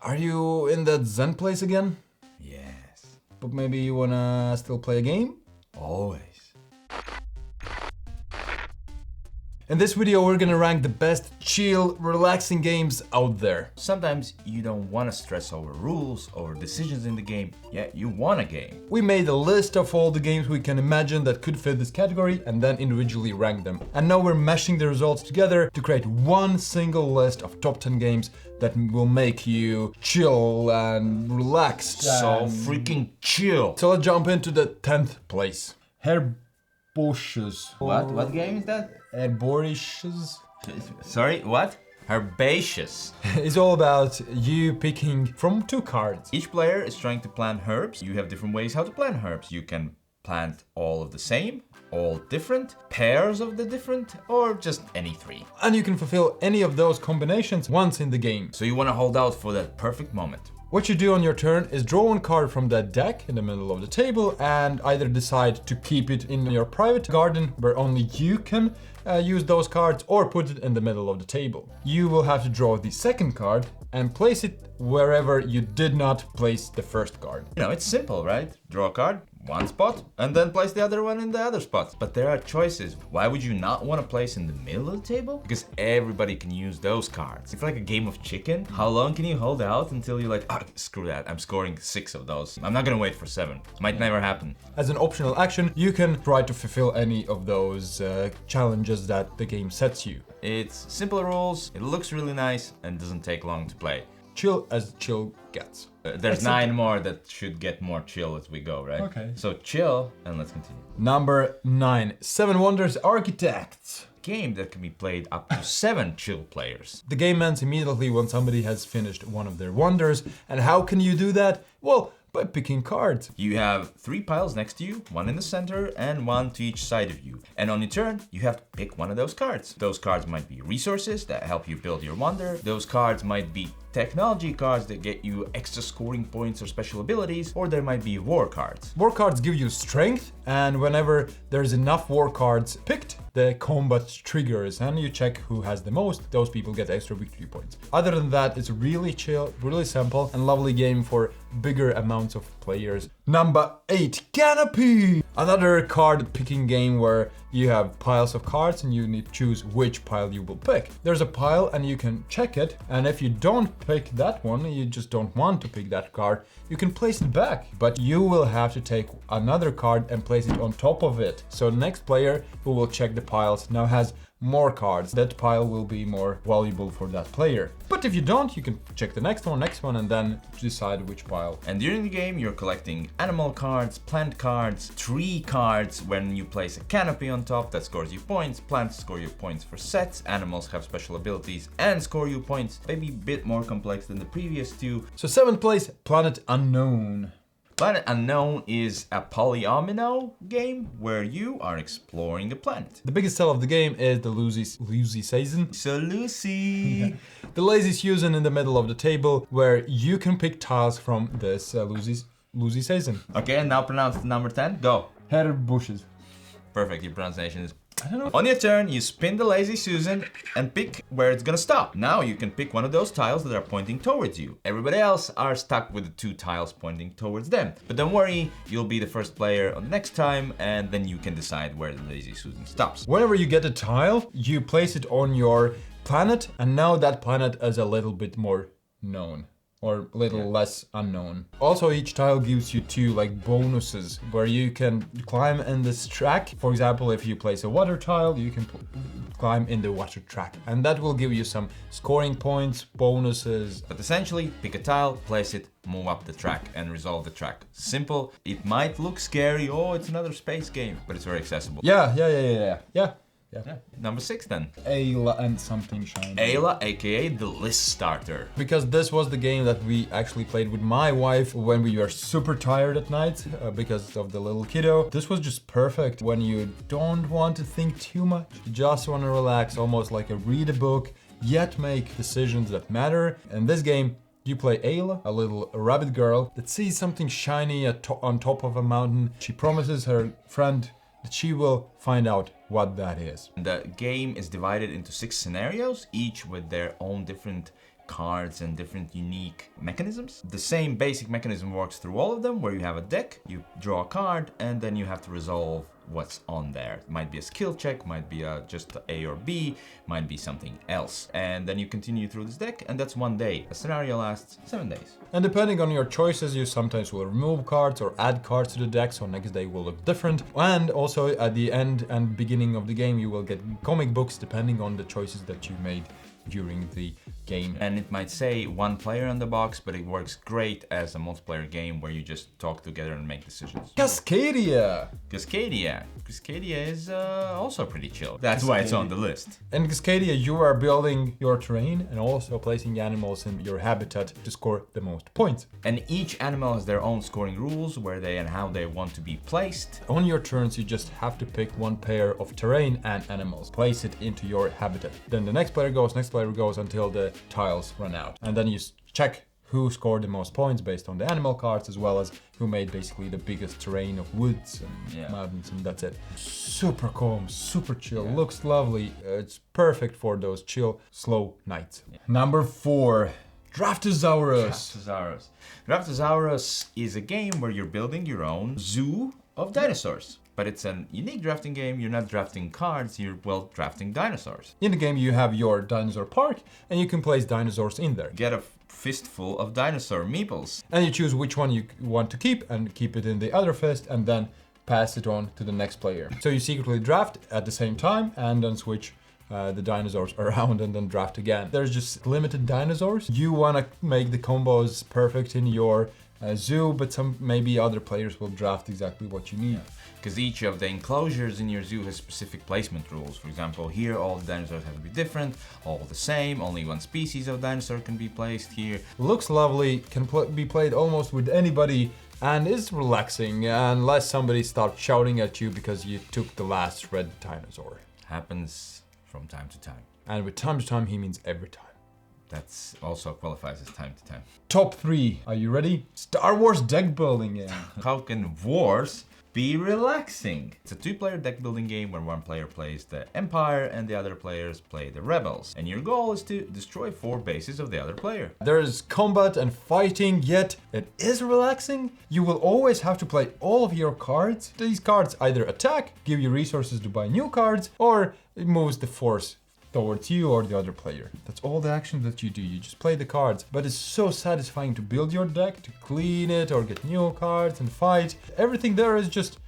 Are you in that Zen place again? Yes. But maybe you wanna still play a game? Always. In this video, we're gonna rank the best chill, relaxing games out there. Sometimes you don't want to stress over rules or decisions in the game, yet you want a game. We made a list of all the games we can imagine that could fit this category and then individually rank them. And now we're mashing the results together to create one single list of top 10 games that will make you chill and relaxed. So freaking chill. So let's jump into the 10th place. Herbaceous. What game is that? Herbaceous. Sorry, what? Herbaceous. It's all about you picking from 2 cards. Each player is trying to plant herbs. You have different ways how to plant herbs. You can plant all of the same, all different, pairs of the different, or just any 3. And you can fulfill any of those combinations once in the game. So you want to hold out for that perfect moment. What you do on your turn is draw 1 card from that deck in the middle of the table and either decide to keep it in your private garden where only you can use those cards, or put it in the middle of the table. You will have to draw the second card and place it wherever you did not place the first card. You know, it's simple, right? Draw a card, 1 spot, and then place the other one in the other spot. But there are choices. Why would you not want to place in the middle of the table? Because everybody can use those cards. It's like a game of chicken. How long can you hold out until you're like, screw that, I'm scoring 6 of those. I'm not gonna wait for 7. Might never happen. As an optional action, you can try to fulfill any of those challenges that the game sets you. It's simple rules, it looks really nice, and doesn't take long to play. Chill as chill gets. There's 9 more that should get more chill as we go, right? Okay. So chill, and let's continue. Number 9, 7 Wonders Architects. Game that can be played up to 7 chill players. The game ends immediately when somebody has finished one of their wonders. And how can you do that? Well, by picking cards. You have 3 piles next to you, 1 in the center and 1 to each side of you. And on your turn, you have to pick one of those cards. Those cards might be resources that help you build your wonder. Those cards might be technology cards that get you extra scoring points or special abilities, or there might be war cards. War cards give you strength, and whenever there's enough war cards picked, the combat triggers and you check who has the most. Those people get extra victory points. Other than that, it's really chill, really simple, and lovely game for bigger amounts of players. Number 8, Canopy! Another card picking game where you have piles of cards and you need to choose which pile you will pick. There's a pile and you can check it, and if you don't pick that one, you just don't want to pick that card, you can place it back, but you will have to take another card and place it on top of it. So next player who will check the piles now has more cards. That pile will be more valuable for that player. But if you don't, you can check the next one, and then decide which pile. And during the game, you're collecting animal cards, plant cards, tree cards. When you place a canopy on top, that scores you points. Plants score you points for sets. Animals have special abilities and score you points. Maybe a bit more complex than the previous 2. So 7th place, Planet Unknown. Planet Unknown is a polyomino game where you are exploring a planet. The biggest sell of the game is the Lucy season. So Lucy! The lazy Susan in the middle of the table where you can pick tiles from this Lucy season. Okay, and now pronounce number 10. Go. Bushes. Perfect, your pronunciation is... I don't know. On your turn, you spin the lazy Susan and pick where it's gonna stop. Now you can pick one of those tiles that are pointing towards you. Everybody else are stuck with the 2 tiles pointing towards them. But don't worry, you'll be the first player on the next time, and then you can decide where the lazy Susan stops. Whenever you get a tile, you place it on your planet, and now that planet is a little bit more known. Or a little less unknown. Also, each tile gives you 2 bonuses where you can climb in this track. For example, if you place a water tile, you can climb in the water track, and that will give you some scoring points, bonuses. But essentially, pick a tile, place it, move up the track, and resolve the track. Simple. It might look scary. Oh, it's another space game, but it's very accessible. Yeah. Number 6 then. Ayla and something shiny. Ayla, aka the list starter. Because this was the game that we actually played with my wife when we were super tired at night because of the little kiddo. This was just perfect when you don't want to think too much. You just want to relax, almost like read a book, yet make decisions that matter. In this game, you play Ayla, a little rabbit girl that sees something shiny on top of a mountain. She promises her friend that she will find out what that is. The game is divided into 6 scenarios, each with their own different cards and different unique mechanisms. The same basic mechanism works through all of them, where you have a deck, you draw a card, and then you have to resolve what's on there. It might be a skill check, might be just A or B, might be something else. And then you continue through this deck, and that's one day. A scenario lasts 7 days. And depending on your choices, you sometimes will remove cards or add cards to the deck, so next day will look different. And also at the end and beginning of the game, you will get comic books depending on the choices that you made during the game. And it might say 1 player on the box, but it works great as a multiplayer game where you just talk together and make decisions. Cascadia! Cascadia is also pretty chill. That's why it's on the list. In Cascadia, you are building your terrain and also placing animals in your habitat to score the most points. And each animal has their own scoring rules, where they and how they want to be placed. On your turns, you just have to pick 1 pair of terrain and animals, place it into your habitat. Then the next player goes until the tiles run out. And then you check who scored the most points based on the animal cards, as well as who made basically the biggest terrain of woods and mountains, and that's it. Super calm, super chill, looks lovely. It's perfect for those chill, slow nights. Number 4, Draftosaurus. Draftosaurus is a game where you're building your own zoo of dinosaurs. But it's a unique drafting game. You're not drafting cards, you're, well, drafting dinosaurs. In the game, you have your dinosaur park, and you can place dinosaurs in there. Get a fistful of dinosaur meeples. And you choose which one you want to keep, and keep it in the other fist, and then pass it on to the next player. So you secretly draft at the same time, and then switch the dinosaurs around and then draft again. There's just limited dinosaurs. You want to make the combos perfect in your zoo, but maybe other players will draft exactly what you need. Because each of the enclosures in your zoo has specific placement rules. For example, here all the dinosaurs have to be different, all the same, only 1 species of dinosaur can be placed here. Looks lovely, can be played almost with anybody, and is relaxing unless somebody starts shouting at you because you took the last red dinosaur. Happens from time to time. And with time to time, he means every time. That's also qualifies as time to time. Top 3, are you ready? Star Wars deck building game. How can wars be relaxing? It's a 2-player deck building game where 1 player plays the Empire and the other players play the Rebels. And your goal is to destroy 4 bases of the other player. There's combat and fighting, yet it is relaxing. You will always have to play all of your cards. These cards either attack, give you resources to buy new cards, or it moves the force towards you or the other player. That's all the action that you do. You just play the cards. But it's so satisfying to build your deck, to clean it or get new cards and fight. Everything there is just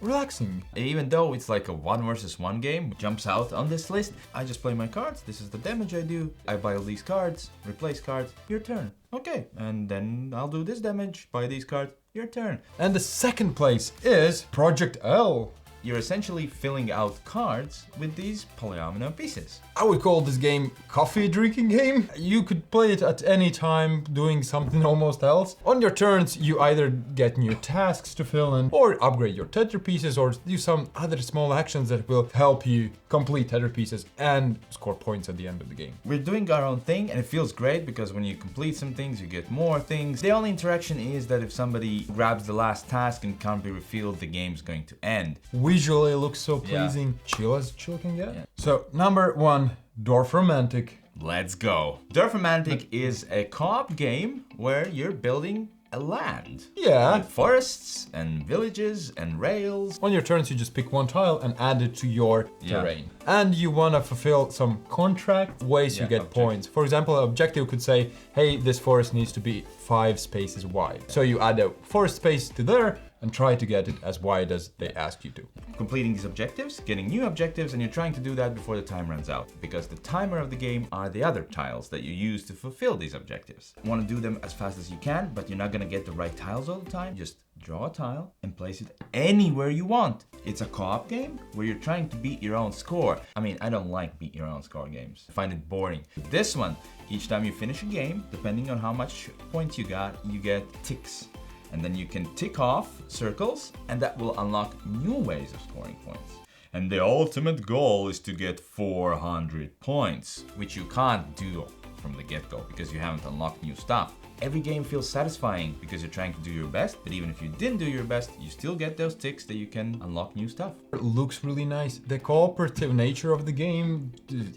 relaxing. Even though it's like a 1 versus 1 game, jumps out on this list. I just play my cards. This is the damage I do. I buy all these cards, replace cards, your turn. Okay, and then I'll do this damage, buy these cards, your turn. And the second place is Project L. You're essentially filling out cards with these polyomino pieces. I would call this game coffee drinking game. You could play it at any time doing something almost else. On your turns, you either get new tasks to fill in, or upgrade your tether pieces, or do some other small actions that will help you complete tether pieces and score points at the end of the game. We're doing our own thing, and it feels great because when you complete some things, you get more things. The only interaction is that if somebody grabs the last task and can't be refilled, the game's going to end. Visually it looks so pleasing. Chill as chill can get. So number 1, Dwarf Romantic. Let's go. Dwarf Romantic is a co-op game where you're building a land. Yeah. With forests and villages and rails. On your turns, you just pick 1 tile and add it to your terrain. And you want to fulfill some contract ways you get points. For example, an objective could say, hey, this forest needs to be 5 spaces wide. So you add a forest space to there and try to get it as wide as they ask you to. Completing these objectives, getting new objectives, and you're trying to do that before the time runs out. Because the timer of the game are the other tiles that you use to fulfill these objectives. You want to do them as fast as you can, but you're not going to get the right tiles all the time. Just draw a tile and place it anywhere you want. It's a co-op game where you're trying to beat your own score. I mean, I don't like beat your own score games. I find it boring. This one, each time you finish a game, depending on how much points you got, you get ticks. And then you can tick off circles, and that will unlock new ways of scoring points. And the ultimate goal is to get 400 points, which you can't do from the get-go because you haven't unlocked new stuff. Every game feels satisfying because you're trying to do your best, but even if you didn't do your best, you still get those ticks that you can unlock new stuff. It looks really nice. The cooperative nature of the game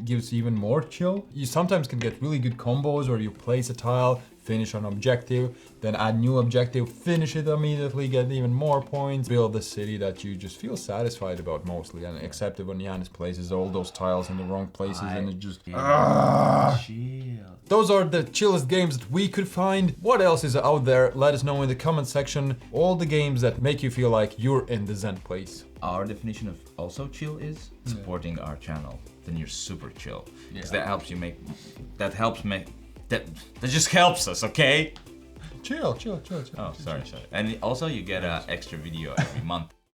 gives even more chill. You sometimes can get really good combos where you place a tile, finish an objective, then add new objective, finish it immediately, get even more points, build a city that you just feel satisfied about mostly, and except when Yanis places all those tiles in the wrong places and it just... Chill. Those are the chillest games that we could find. What else is out there? Let us know in the comment section. All the games that make you feel like you're in the Zen place. Our definition of also chill is supporting our channel. Then you're super chill. Because that helps you make... That just helps us, okay? Chill. Oh, sorry. And also you get an extra video every month.